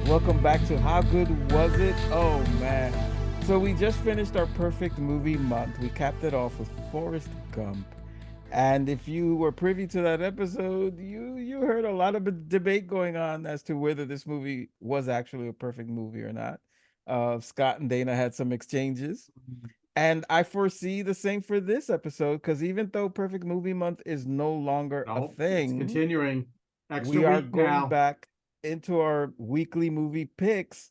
Welcome back to How Good Was It? Oh man. So we just finished our perfect movie month. We capped it off with Forrest Gump. And if you were privy to that episode, you heard a lot of debate going on as to whether this movie was actually a perfect movie or not. Scott and Dana had some exchanges. And I foresee the same for this episode because even though Perfect Movie Month is no longer a Nope, it's thing, continuing. Extra we are week going now. back into our weekly movie picks.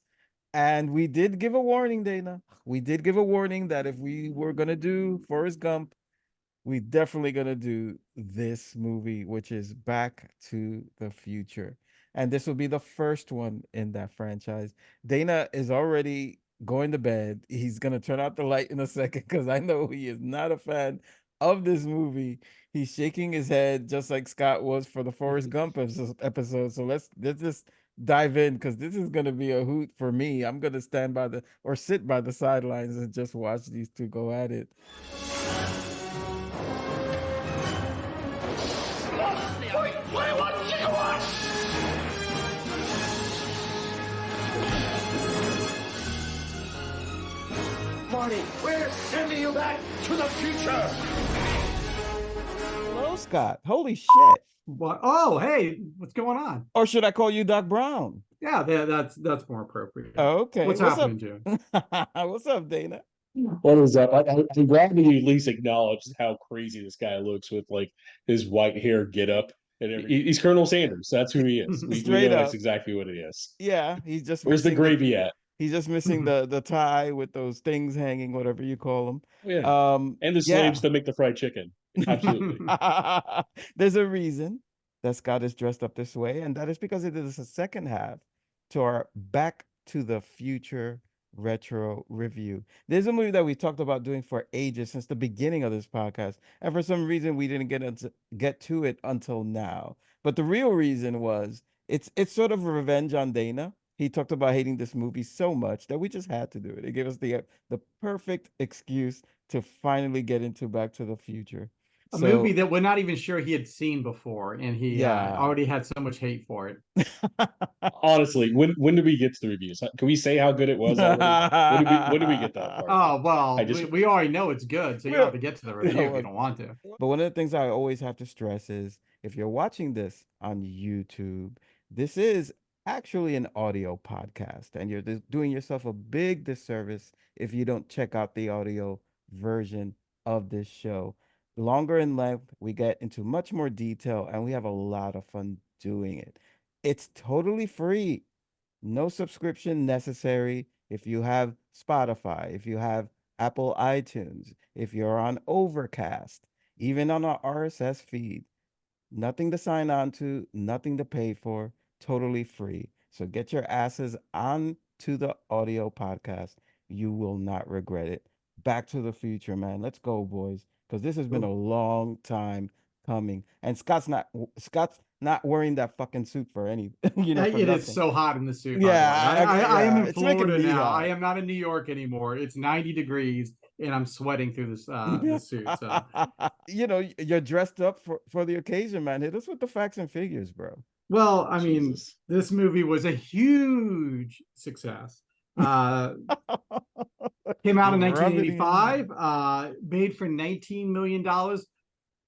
And we did give a warning, Dana. We did give a warning that if we were going to do Forrest Gump, we definitely going to do this movie, which is Back to the Future. And this will be the first one in that franchise. Dana is already going to bed. He's going to turn out the light in a second because I know he is not a fan of this movie. He's shaking his head just like Scott was for the Forrest Gump episode. So let's just dive in because this is going to be a hoot for me. I'm going to stand by the or sit by the sidelines and just watch these two go at it. Marty, we're sending you back to the future. Hello, Scott. Holy shit. What? Oh, hey, what's going on? Or should I call you Doc Brown? Yeah, that's more appropriate. Okay. What's happening, June? What's up, Dana? What is up? I'm glad that you at least acknowledged how crazy this guy looks with like his white hair get up and everything. He's Colonel Sanders. That's who he is. We Straight know up. that's exactly what he is. Yeah, he's just Where's the missing gravy at? He's just missing the tie with those things hanging, whatever you call them. Yeah. And the slaves that make the fried chicken. Absolutely. There's a reason that Scott is dressed up this way, and that is because it is a second half to our Back to the Future retro review. There's a movie that we talked about doing for ages since the beginning of this podcast, and for some reason we didn't get to it until now. But the real reason was it's sort of a revenge on Dana. He talked about hating this movie so much that we just had to do it. It gave us the perfect excuse to finally get into Back to the Future. A movie that we're not even sure he had seen before, and he already had so much hate for it. Honestly, when did we get to the reviews? Can we say how good it was already? When did we get that part? Oh, well, we already know it's good, so you don't have to get to the review if you don't want to. But one of the things I always have to stress is if you're watching this on YouTube, this is actually an audio podcast, and you're doing yourself a big disservice if you don't check out the audio version of this show. Longer in length, we get into much more detail, and we have a lot of fun doing it. It's totally free. No subscription necessary. If you have Spotify, if you have Apple iTunes, if you're on Overcast, even on our RSS feed, nothing to sign on to, nothing to pay for, totally free. So get your asses on to the audio podcast. You will not regret it. Back to the Future, man. Let's go, boys, because this has been a long time coming. And Scott's not wearing that fucking suit for any, It is so hot in the suit. Yeah, I am in Florida now. I am not in New York anymore. It's 90 degrees and I'm sweating through this suit. So you're dressed up for the occasion, man. Hit us with the facts and figures, bro. Well, I mean, this movie was a huge success. Came out in 1985, made for $19 million, grossed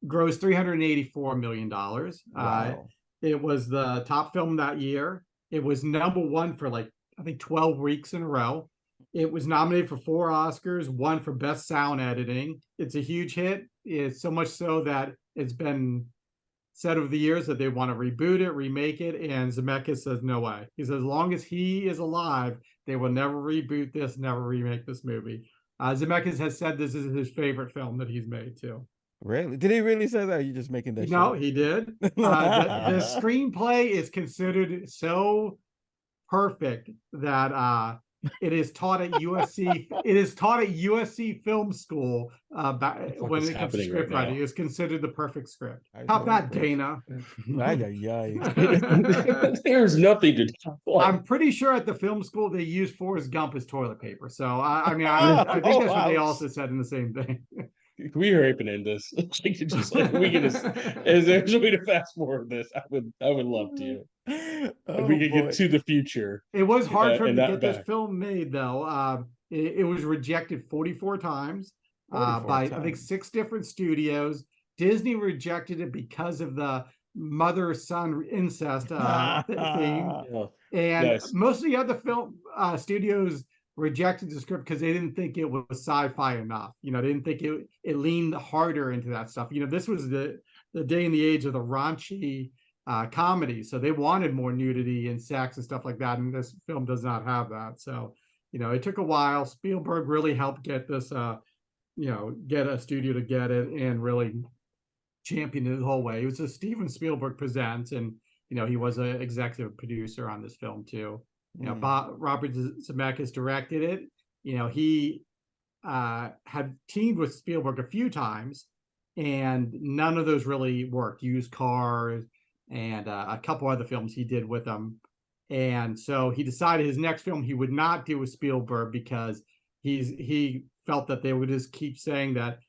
$384 million. Wow. It was the top film that year. It was number one for I think 12 weeks in a row. It was nominated for 4 Oscars, 1 for Best Sound Editing. It's a huge hit. It's so much so that it's been said over the years that they want to reboot it, remake it, and Zemeckis says no way. He says as long as he is alive, they will never reboot this, never remake this movie. Zemeckis has said this is his favorite film that he's made too. Really? Did he really say that? Or are you just making that? No, he did. The screenplay is considered so perfect that it is taught at USC. It is taught at USC Film School. When it comes to script writing, it's considered the perfect script. How about Dana? There's nothing to talk about. I'm pretty sure at the film school they use Forrest Gump as toilet paper. So I think that's what they also said in the same thing. Can we hurry up and end this? Is there a way to fast forward this? I would love to. And we Oh can get boy. to the future It was hard for him and to not get this back. film made, though. It was rejected 44 times 44 by, I think, times. 6 different studios. Disney rejected it because of the mother-son incest theme. Yeah. And Nice. most of the other film studios rejected the script because they didn't think it was sci-fi enough. They didn't think it leaned harder into that stuff. This was the day and the age of the raunchy comedy, so they wanted more nudity and sex and stuff like that, and this film does not have that. So it took a while. Spielberg really helped get this get a studio to get it and really championed it the whole way. It was a Steven Spielberg presents, and he was an executive producer on this film too. Robert Zemeckis directed it. He had teamed with Spielberg a few times, and none of those really worked. Used Cars and a couple other films he did with them. And so he decided his next film he would not do with Spielberg because he felt that they would just keep saying that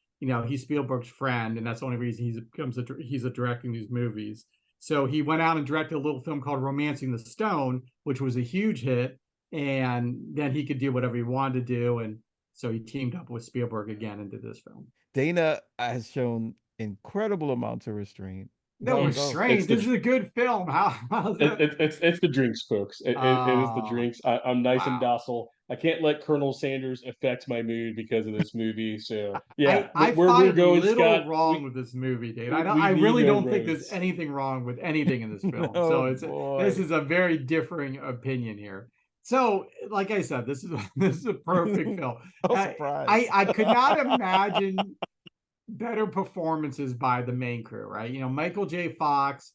he's Spielberg's friend, and that's the only reason he's directing these movies. So he went out and directed a little film called Romancing the Stone, which was a huge hit, and then he could do whatever he wanted to do. And so he teamed up with Spielberg again and did this film. Dana has shown incredible amounts of restraint. No Go, It's go. it's restraint. the This is a good film. How's it, that? it's the drinks, folks. It is the Oh, drinks. I'm nice and wow. docile. I can't let Colonel Sanders affect my mood because of this movie. So yeah, I where we're find going, little Scott. wrong with this movie, Dave. We I need really no don't think there's roads. anything wrong with anything in this film. Oh So this boy. is a very differing opinion here. So, like I said, this is this is a perfect film. I was surprised. I could not imagine better performances by the main crew, right? Michael J. Fox,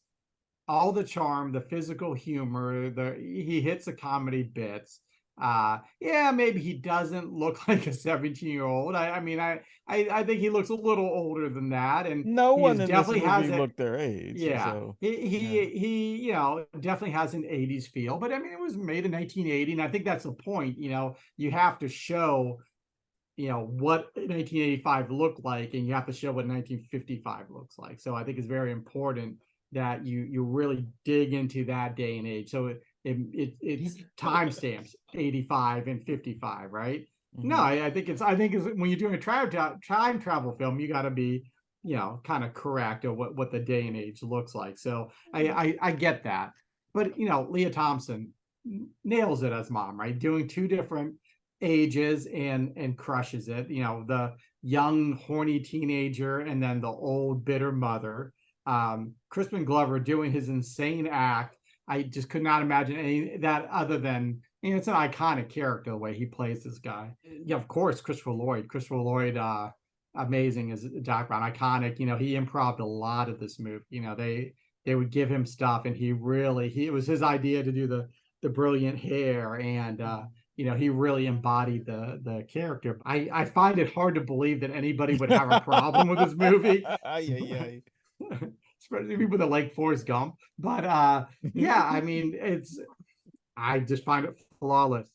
all the charm, the physical humor, he hits the comedy bits. Yeah, maybe he doesn't look like a 17-year-old. I think he looks a little older than that, and No he one is in this definitely has movie a looked their age, yeah. so yeah. He definitely has an 80s feel, but I mean it was made in 1980, and I think that's the point. You have to show what 1985 looked like, and you have to show what 1955 looks like. So I think it's very important that you really dig into that day and age. So it's timestamps 85 and 55, right? No, Mhm. I think it's when you're doing a time travel film, you got to be kind of correct of what the day and age looks like. So I get that, but Leah Thompson nails it as mom, right? Doing 2 different ages and crushes it. The young horny teenager and then the old bitter mother. Crispin Glover doing his insane act. I just could not imagine any that other than it's an iconic character the way he plays this guy. Yeah, of course, Christopher Lloyd, amazing as Doc Brown, iconic. He improved a lot of this movie. They would give him stuff, and it was his idea to do the brilliant hair, and he really embodied the character. I find it hard to believe that anybody would have a problem with this movie. Yeah. Especially people that like Forrest Gump. But yeah, I mean, I just find it flawless.